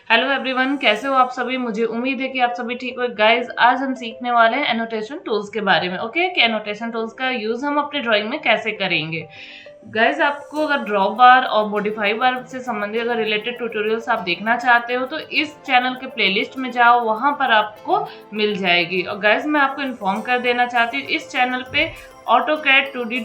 Hello everyone, कैसे हो आप सभी। मुझे उम्मीद है कि आप सभी ठीक हो। गाइस, आज हम सीखने वाले हैं एनोटेशन टूल्स के बारे में। ओके, कि एनोटेशन टूल्स का यूज हम अपने ड्राइंग में कैसे करेंगे। गाइस, आपको अगर ड्रॉ बार और मॉडिफाई बार से संबंधित अगर रिलेटेड ट्यूटोरियल्स आप देखना चाहते हो तो इस चैनल के प्लेलिस्ट में जाओ, वहां पर आपको मिल जाएगी। और गाइस, मैं आपको इन्फॉर्म कर देना चाहती हूँ, इस चैनल पे ऑटोकैड 2D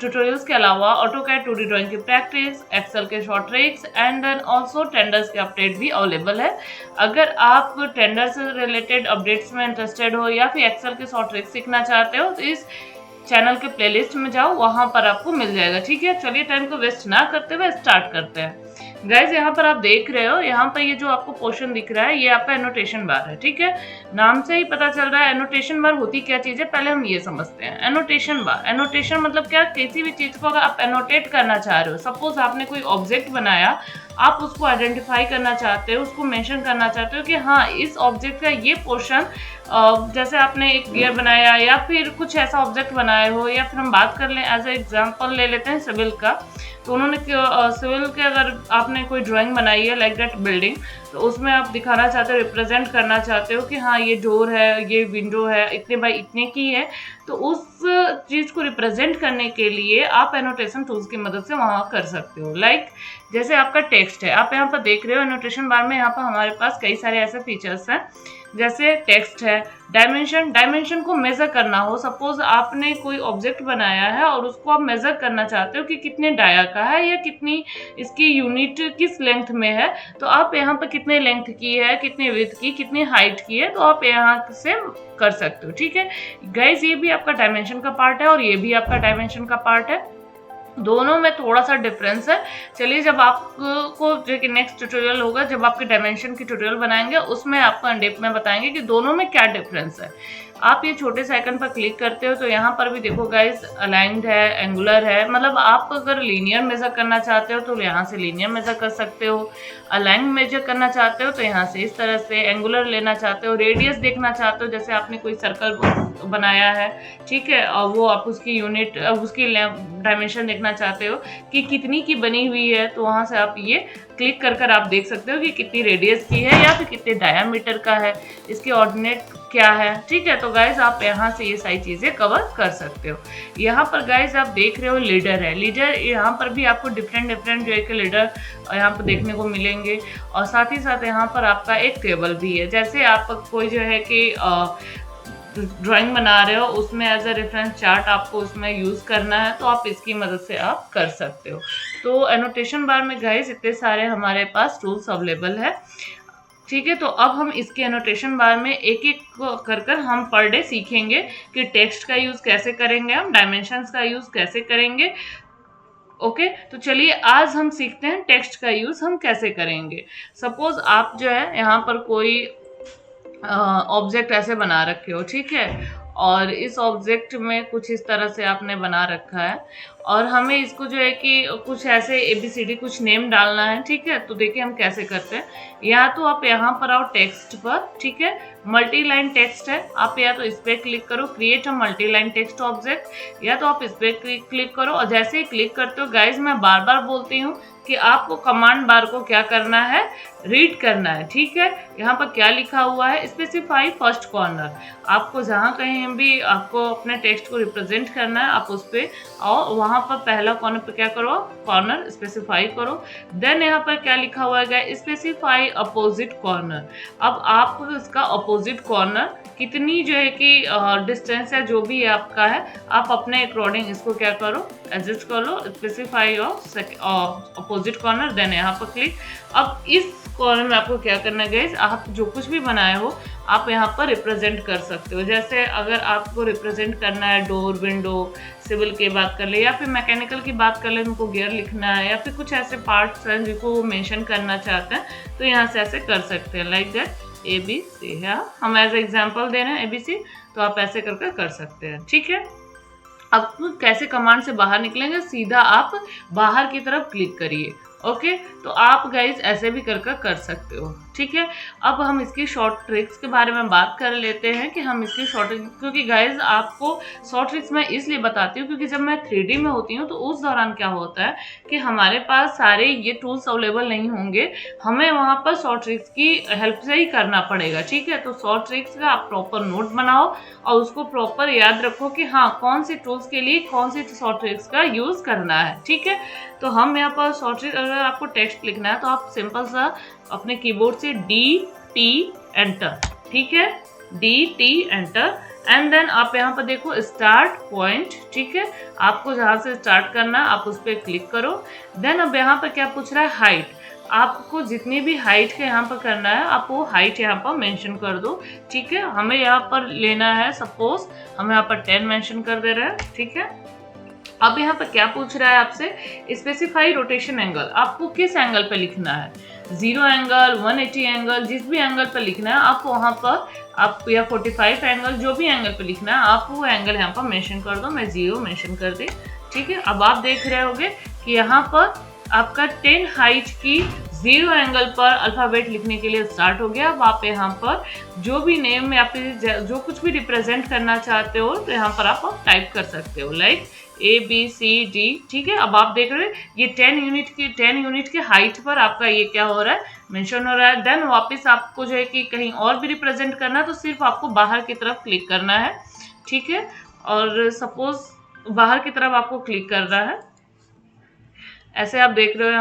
ट्यूटोरियल्स के अलावा ऑटोकैड 2D ड्राइंग की प्रैक्टिस, एक्सेल के short tricks and then also tenders के अपडेट भी अवेलेबल है। अगर आप टेंडर से रिलेटेड अपडेट्स में इंटरेस्टेड हो या फिर एक्सेल के शॉर्ट ट्रिक्स सीखना चाहते हो तो इस चैनल के प्लेलिस्ट में जाओ, वहां पर आपको मिल जाएगा। ठीक है, चलिए टाइम को वेस्ट ना करते हुए स्टार्ट करते हैं। गाइज, यहाँ पर आप देख रहे हो, यहाँ पर ये जो आपको पोर्शन दिख रहा है ये आपका एनोटेशन बार है। ठीक है, नाम से ही पता चल रहा है एनोटेशन बार होती क्या चीज है। पहले हम ये समझते हैं एनोटेशन बार। एनोटेशन मतलब क्या, किसी भी चीज को अगर आप एनोटेट करना चाह रहे हो, सपोज आपने कोई ऑब्जेक्ट बनाया, आप उसको आइडेंटिफाई करना चाहते हो, उसको मेंशन करना चाहते हो कि हाँ इस ऑब्जेक्ट का ये पोर्शन, जैसे आपने एक गियर बनाया या फिर कुछ ऐसा ऑब्जेक्ट बनाए हो, या फिर हम बात कर लें एज ए एग्जांपल ले लेते हैं सिविल का। तो उन्होंने सिविल के अगर आपने कोई ड्राइंग बनाई है लाइक दैट बिल्डिंग, तो उसमें आप दिखाना चाहते हो, रिप्रेजेंट करना चाहते हो कि हाँ ये डोर है, ये विंडो है, इतने बाई इतने की है। तो उस चीज को रिप्रेजेंट करने के लिए आप एनोटेशन टूल्स की मदद से वहां कर सकते हो। लाइक जैसे आपका टेक्स्ट है, आप यहाँ पर देख रहे हो एनोटेशन बार में, यहाँ पर हमारे पास कई सारे ऐसे फीचर्स हैं जैसे टेक्स्ट है, डायमेंशन। डायमेंशन को मेजर करना हो, सपोज आपने कोई ऑब्जेक्ट बनाया है और उसको आप मेजर करना चाहते हो कि कितने डाया का है या कितनी इसकी यूनिट किस लेंथ में है, तो आप यहाँ पर कितने लेंथ की है, कितने विड्थ की, कितनी हाइट की है, तो आप यहाँ से कर सकते हो। ठीक है गाइज, ये भी आपका डायमेंशन का पार्ट है और ये भी आपका डायमेंशन का पार्ट है। दोनों में थोड़ा सा डिफरेंस है। चलिए, जब आपको जो कि नेक्स्ट ट्यूटोरियल होगा, जब आपके डायमेंशन की ट्यूटोरियल बनाएंगे, उसमें आपको इन डेप्थ में बताएंगे कि दोनों में क्या डिफरेंस है। आप ये छोटे से आइकन पर क्लिक करते हो तो यहाँ पर भी देखो गाइस, अलाइंड है, एंगुलर है, मतलब आप अगर लीनियर मेजर करना चाहते हो तो यहाँ से लीनियर मेजर कर सकते हो, अलाइन मेजर करना चाहते हो तो यहाँ से इस तरह से, एंगुलर लेना चाहते हो, रेडियस देखना चाहते हो, जैसे आपने कोई सर्कल बनाया है, ठीक है, और वो आप उसकी यूनिट, उसकी डायमेंशन देखना चाहते हो कि कितनी की बनी हुई है, तो वहां से आप ये क्लिक कर आप देख सकते हो कि कितनी रेडियस की है या फिर कितने डायमीटर का है, इसके ऑर्डिनेट क्या है। ठीक है, तो गाइज आप यहाँ से ये सारी चीजें कवर कर सकते हो। यहाँ पर गाइज आप देख रहे हो लीडर है। लीडर, यहाँ पर भी आपको डिफरेंट जो है कि लीडर यहाँ पर देखने को मिलेंगे, और साथ ही साथ यहाँ पर आपका एक टेबल भी है। जैसे आप कोई जो है कि ड्राइंग बना रहे हो, उसमें एज अ रेफरेंस चार्ट आपको उसमें यूज करना है, तो आप इसकी मदद से आप कर सकते हो। तो एनोटेशन बार में गाइस इतने सारे हमारे पास टूल्स अवेलेबल है। ठीक है, तो अब हम इसके एनोटेशन बार में एक एक कर हम पर डे सीखेंगे कि टेक्स्ट का यूज कैसे करेंगे, हम डायमेंशंस का यूज कैसे करेंगे। ओके, तो चलिए आज हम सीखते हैं टेक्स्ट का यूज हम कैसे करेंगे। सपोज आप जो है यहाँ पर कोई ऑब्जेक्ट ऐसे बना रखे हो, ठीक है, और इस ऑब्जेक्ट में कुछ इस तरह से आपने बना रखा है, और हमें इसको जो है कि कुछ ऐसे ABCD कुछ नेम डालना है। ठीक है, तो देखिए हम कैसे करते हैं। या तो आप यहाँ पर आओ टेक्स्ट पर, ठीक है, मल्टी लाइन टेक्स्ट है, आप या तो इस पर क्लिक करो, create a multi line text object, या तो आप इस पर क्लिक करो। और जैसे ही क्लिक करते हो गाइज, मैं बार बार बोलती हूँ कि आपको कमांड बार को क्या करना है, रीड करना है। ठीक है, यहाँ पर क्या लिखा हुआ है, स्पेसिफाई फर्स्ट कॉर्नर। आपको जहाँ कहीं भी आपको अपने टेक्स्ट को रिप्रेजेंट करना है, आप उस पर और वहाँ पर पहला कॉर्नर पर क्या करो, कॉर्नर स्पेसिफाई करो। देन यहाँ पर क्या लिखा हुआ है, स्पेसिफाई अपोजिट कॉर्नर। अब आप इसका अपोजिट कॉर्नर कितनी जो है कि डिस्टेंस है जो भी आपका है, आप अपने अकॉर्डिंग इसको क्या करो, एडजस्ट कर लो, स्पेसिफाई अपोजिट कॉर्नर। देन यहाँ पर क्लिक। अब इस कॉर्नर में आपको क्या करना है गाइस, आप जो कुछ भी बनाए हो आप यहाँ पर रिप्रेजेंट कर सकते हो। जैसे अगर आपको रिप्रेजेंट करना है डोर, विंडो, सिविल की बात कर ले, या फिर मैकेनिकल की बात कर ले, उनको गियर लिखना है, या फिर कुछ ऐसे पार्ट्स हैं जिनको वो मेंशन करना चाहते हैं, तो यहाँ से ऐसे कर सकते हैं। लाइक दैट ABC है, हम एज एग्जाम्पल दे रहे हैं ABC, तो आप ऐसे करके कर सकते हैं। ठीक है, अब कैसे कमांड से बाहर निकलेंगे, सीधा आप बाहर की तरफ क्लिक करिए ओके, तो आप गाइज ऐसे भी कर सकते हो, ठीक है। अब हम इसकी शॉर्ट ट्रिक्स के बारे में बात कर लेते हैं कि हम इसकी शॉर्ट, क्योंकि गाइज आपको शॉर्ट ट्रिक्स मैं इसलिए बताती हूँ क्योंकि जब मैं 3D में होती हूँ तो उस दौरान क्या होता है कि हमारे पास सारे ये टूल्स अवेलेबल नहीं होंगे, हमें वहाँ पर शॉर्ट ट्रिक्स की हेल्प से ही करना पड़ेगा, ठीक है। तो शॉर्ट ट्रिक्स का आप प्रॉपर नोट बनाओ और उसको प्रॉपर याद रखो कि हाँ कौन सी टूल्स के लिए कौन सी शॉर्ट ट्रिक्स का यूज़ करना है, ठीक है। तो हम यहाँ पर शॉर्ट ट्रिक, अगर आपको टेक्स्ट लिखना है तो आप सिंपल सा अपने कीबोर्ड से DT एंटर, ठीक है, DT एंटर, एंड देन आप यहाँ पर देखो स्टार्ट पॉइंट, ठीक है। आपको जहाँ से स्टार्ट करना है आप उस पर क्लिक करो। देन अब यहाँ पर क्या पूछ रहा है, हाइट, आपको जितनी भी हाइट के यहाँ पर करना है आप वो हाइट यहाँ पर मेंशन कर दो, ठीक है। हमें यहाँ पर लेना है, सपोज हम यहाँ पर 10 मेंशन कर दे रहे हैं, ठीक है। अब यहाँ पर क्या पूछ रहा है आपसे, स्पेसिफाई रोटेशन एंगल, आपको किस एंगल पे लिखना है, 0 एंगल, 180 एंगल, जिस भी एंगल पे लिखना है आप वहाँ पर आप, या 45 एंगल, जो भी एंगल पे लिखना है आप वो एंगल यहाँ पर मेंशन कर दो। मैं 0 मेंशन कर दी, ठीक है। अब आप देख रहे होगे कि यहाँ पर आपका 10 हाइट की 0 एंगल पर अल्फ़ाबेट लिखने के लिए स्टार्ट हो गया। अब आप यहाँ पर जो भी नेम या फिर जो कुछ भी रिप्रेजेंट करना चाहते हो तो यहाँ पर आप टाइप कर सकते हो, लाइक ABCD, ठीक है। अब आप देख रहे हैं ये 10 यूनिट के हाइट पर आपका ये क्या हो रहा है, मेंशन हो रहा है। देन वापस आपको जो है कि कहीं और भी रिप्रेजेंट करना है तो सिर्फ आपको बाहर की तरफ क्लिक करना है, ठीक है। और सपोज बाहर की तरफ आपको क्लिक करना है, ऐसे आप देख रहे हो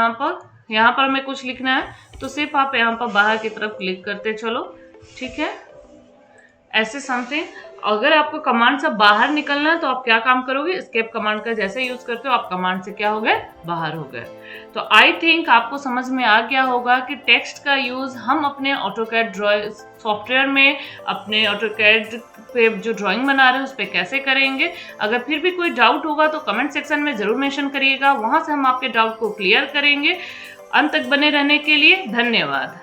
यहाँ पर हमें कुछ लिखना है तो सिर्फ आप यहाँ पर बाहर की तरफ क्लिक करते चलो, ठीक है, ऐसे समथिंग। अगर आपको कमांड से बाहर निकलना है तो आप क्या काम करोगे, एस्केप कमांड का जैसे यूज करते हो आप कमांड से क्या हो गए, बाहर हो गए। तो आई थिंक आपको समझ में आ गया होगा कि टेक्स्ट का यूज हम अपने ऑटोकैड सॉफ्टवेयर में, अपने ऑटोकैड पे जो ड्राइंग बना रहे हैं उस पर कैसे करेंगे। अगर फिर भी कोई डाउट होगा तो कमेंट सेक्शन में जरूर मेंशन करिएगा, वहां से हम आपके डाउट को क्लियर करेंगे। अंत तक बने रहने के लिए धन्यवाद।